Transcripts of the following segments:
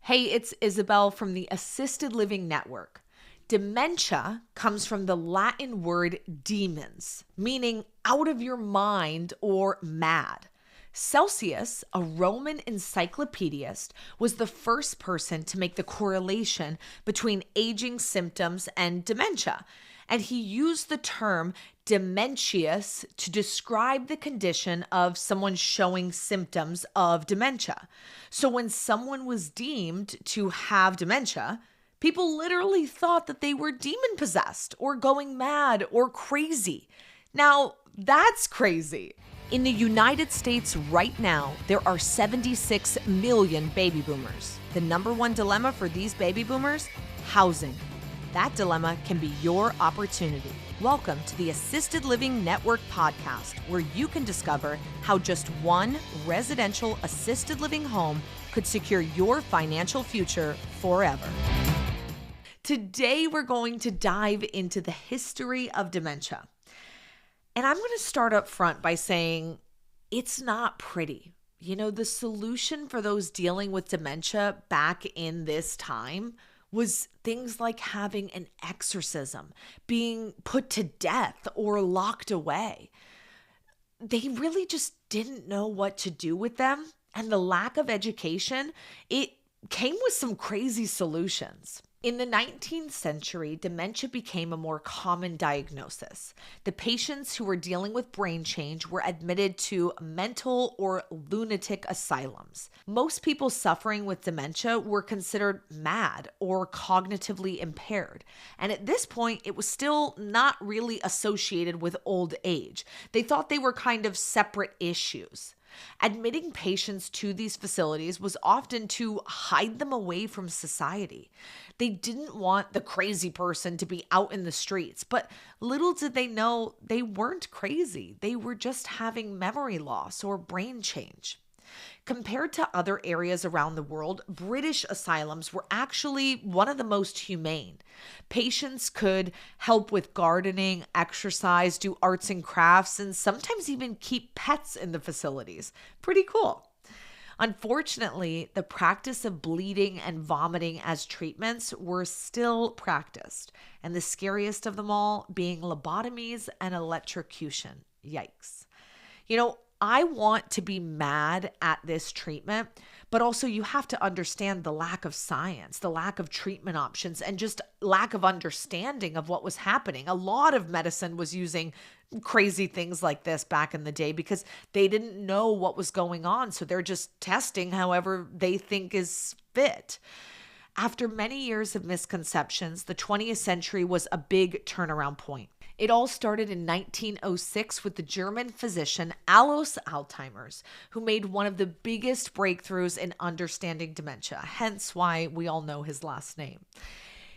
Hey, it's Isabel from the Assisted Living Network. Dementia comes from the Latin word demens, meaning out of your mind or mad. Celsius, a Roman encyclopedist, was the first person to make the correlation between aging symptoms and dementia. And he used the term dementious to describe the condition of someone showing symptoms of dementia. So when someone was deemed to have dementia, people literally thought that they were demon possessed or going mad or crazy. Now, that's crazy. In the United States right now, there are 76 million baby boomers. The number one dilemma for these baby boomers? Housing. That dilemma can be your opportunity. Welcome to the Assisted Living Network podcast, where you can discover how just one residential assisted living home could secure your financial future forever. Today, we're going to dive into the history of dementia. And I'm going to start up front by saying it's not pretty. You know, the solution for those dealing with dementia back in this time was things like having an exorcism, being put to death or locked away. They really just didn't know what to do with them. And the lack of education, it came with some crazy solutions. In the 19th century, dementia became a more common diagnosis. The patients who were dealing with brain change were admitted to mental or lunatic asylums. Most people suffering with dementia were considered mad or cognitively impaired. And at this point, it was still not really associated with old age. They thought they were kind of separate issues. Admitting patients to these facilities was often to hide them away from society. They didn't want the crazy person to be out in the streets, but little did they know they weren't crazy. They were just having memory loss or brain change. Compared to other areas around the world, British asylums were actually one of the most humane. Patients could help with gardening, exercise, do arts and crafts, and sometimes even keep pets in the facilities. Pretty cool. Unfortunately, the practice of bleeding and vomiting as treatments were still practiced, and the scariest of them all being lobotomies and electrocution. Yikes. You know, I want to be mad at this treatment, but also you have to understand the lack of science, the lack of treatment options, and just lack of understanding of what was happening. A lot of medicine was using crazy things like this back in the day because they didn't know what was going on. So they're just testing however they think is fit. After many years of misconceptions, the 20th century was a big turnaround point. It all started in 1906 with the German physician Alois Alzheimer's, who made one of the biggest breakthroughs in understanding dementia, hence why we all know his last name.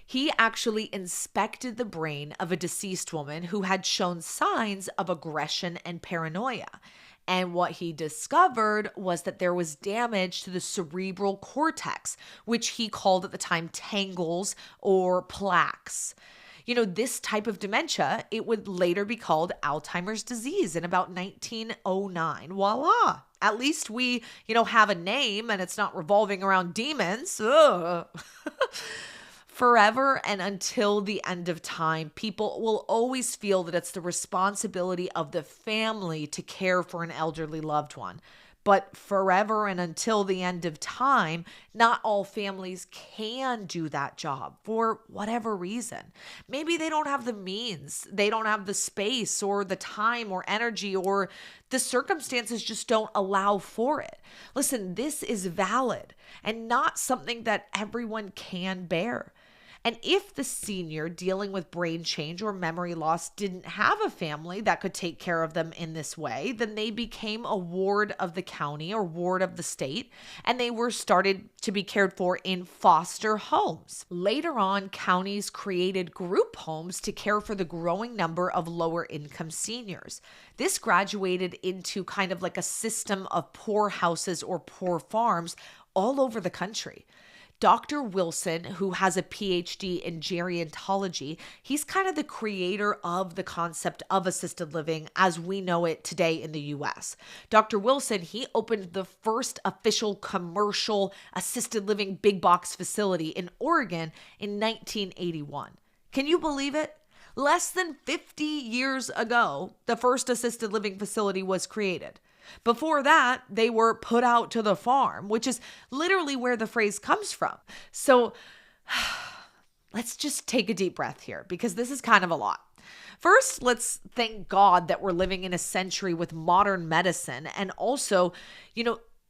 He actually inspected the brain of a deceased woman who had shown signs of aggression and paranoia. And what he discovered was that there was damage to the cerebral cortex, which he called at the time tangles or plaques. You know, this type of dementia, it would later be called Alzheimer's disease in about 1909. Voila. At least we, have a name and it's not revolving around demons. Ugh. Forever and until the end of time, people will always feel that it's the responsibility of the family to care for an elderly loved one. But forever and until the end of time, not all families can do that job for whatever reason. Maybe they don't have the means, they don't have the space or the time or energy, or the circumstances just don't allow for it. Listen, this is valid and not something that everyone can bear. And if the senior dealing with brain change or memory loss didn't have a family that could take care of them in this way, then they became a ward of the county or ward of the state, and they were started to be cared for in foster homes. Later on, counties created group homes to care for the growing number of lower income seniors. This graduated into kind of like a system of poor houses or poor farms all over the country. Dr. Wilson, who has a PhD in gerontology, he's kind of the creator of the concept of assisted living as we know it today in the US. Dr. Wilson, he opened the first official commercial assisted living big box facility in Oregon in 1981. Can you believe it? Less than 50 years ago, the first assisted living facility was created. Before that, they were put out to the farm, which is literally where the phrase comes from. So let's just take a deep breath here because this is kind of a lot. First, let's thank God that we're living in a century with modern medicine. And also,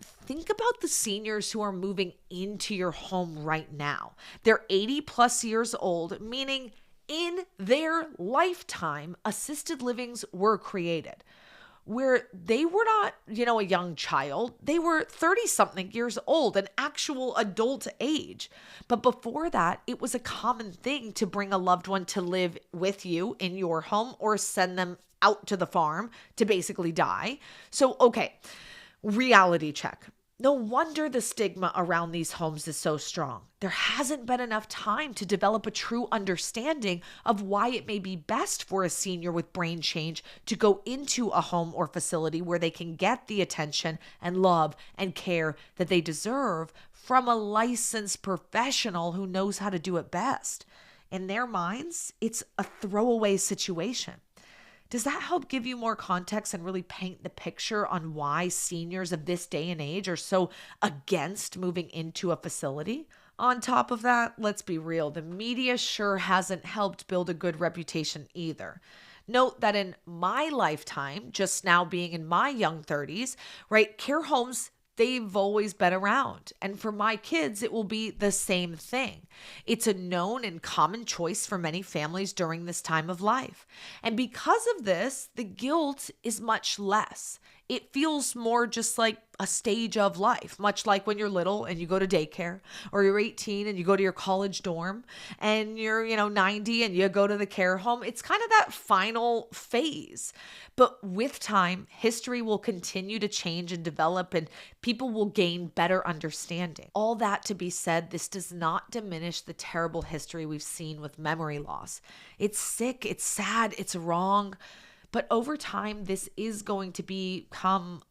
think about the seniors who are moving into your home right now. They're 80 plus years old, meaning in their lifetime, assisted livings were created where they were not, a young child. They were 30-something years old, an actual adult age. But before that, it was a common thing to bring a loved one to live with you in your home or send them out to the farm to basically die. So, okay, reality check. No wonder the stigma around these homes is so strong. There hasn't been enough time to develop a true understanding of why it may be best for a senior with brain change to go into a home or facility where they can get the attention and love and care that they deserve from a licensed professional who knows how to do it best. In their minds, it's a throwaway situation. Does that help give you more context and really paint the picture on why seniors of this day and age are so against moving into a facility? On top of that, let's be real, the media sure hasn't helped build a good reputation either. Note that in my lifetime, just now being in my young 30s, right, care homes, they've always been around. And for my kids, it will be the same thing. It's a known and common choice for many families during this time of life. And because of this, the guilt is much less. It feels more just like a stage of life, much like when you're little and you go to daycare, or you're 18 and you go to your college dorm, and you're, 90 and you go to the care home. It's kind of that final phase. But with time, history will continue to change and develop, and people will gain better understanding. All that to be said, this does not diminish the terrible history we've seen with memory loss. It's sick, it's sad, it's wrong. But over time, this is going to become,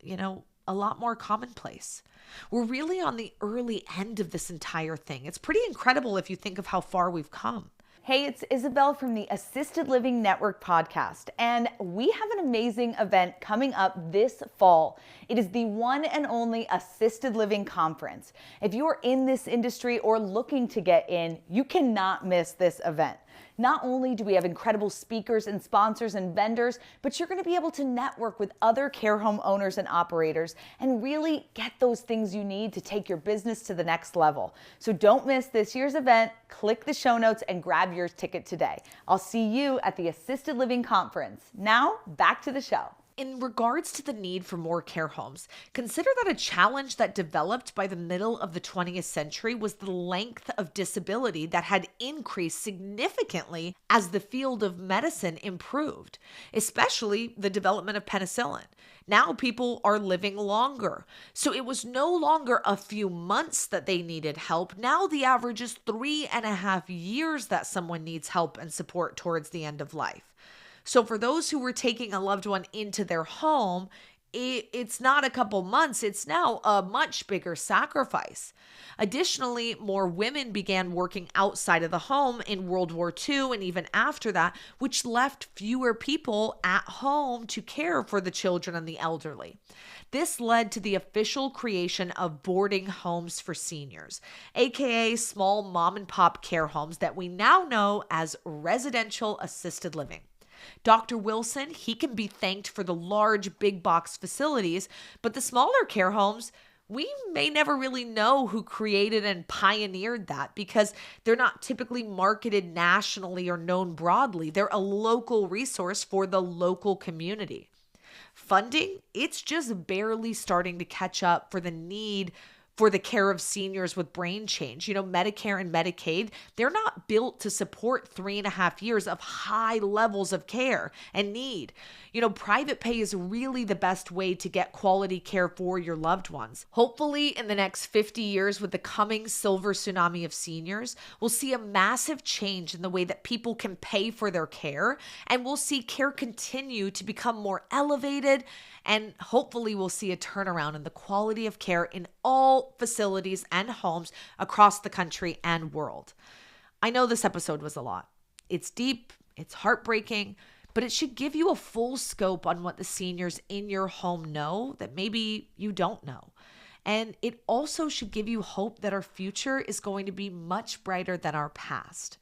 a lot more commonplace. We're really on the early end of this entire thing. It's pretty incredible if you think of how far we've come. Hey, it's Isabel from the Assisted Living Network podcast, and we have an amazing event coming up this fall. It is the one and only Assisted Living Conference. If you are in this industry or looking to get in, you cannot miss this event. Not only do we have incredible speakers and sponsors and vendors, but you're going to be able to network with other care home owners and operators and really get those things you need to take your business to the next level. So don't miss this year's event. Click the show notes and grab your ticket today. I'll see you at the Assisted Living Conference. Now, back to the show. In regards to the need for more care homes, consider that a challenge that developed by the middle of the 20th century was the length of disability that had increased significantly as the field of medicine improved, especially the development of penicillin. Now people are living longer. So it was no longer a few months that they needed help. Now the average is 3.5 years that someone needs help and support towards the end of life. So for those who were taking a loved one into their home, it's not a couple months, it's now a much bigger sacrifice. Additionally, more women began working outside of the home in World War II and even after that, which left fewer people at home to care for the children and the elderly. This led to the official creation of boarding homes for seniors, aka small mom and pop care homes that we now know as residential assisted living. Dr. Wilson, he can be thanked for the large big box facilities, but the smaller care homes, we may never really know who created and pioneered that because they're not typically marketed nationally or known broadly. They're a local resource for the local community. Funding, it's just barely starting to catch up for the need for the care of seniors with brain change. Medicare and Medicaid, they're not built to support 3.5 years of high levels of care and need. Private pay is really the best way to get quality care for your loved ones. Hopefully, in the next 50 years, with the coming silver tsunami of seniors, we'll see a massive change in the way that people can pay for their care, and we'll see care continue to become more elevated, and hopefully we'll see a turnaround in the quality of care in all facilities and homes across the country and world. I know this episode was a lot. It's deep, it's heartbreaking, but it should give you a full scope on what the seniors in your home know that maybe you don't know. And it also should give you hope that our future is going to be much brighter than our past.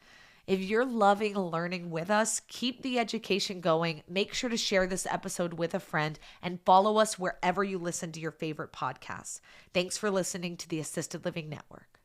If you're loving learning with us, keep the education going. Make sure to share this episode with a friend and follow us wherever you listen to your favorite podcasts. Thanks for listening to the Assisted Living Network.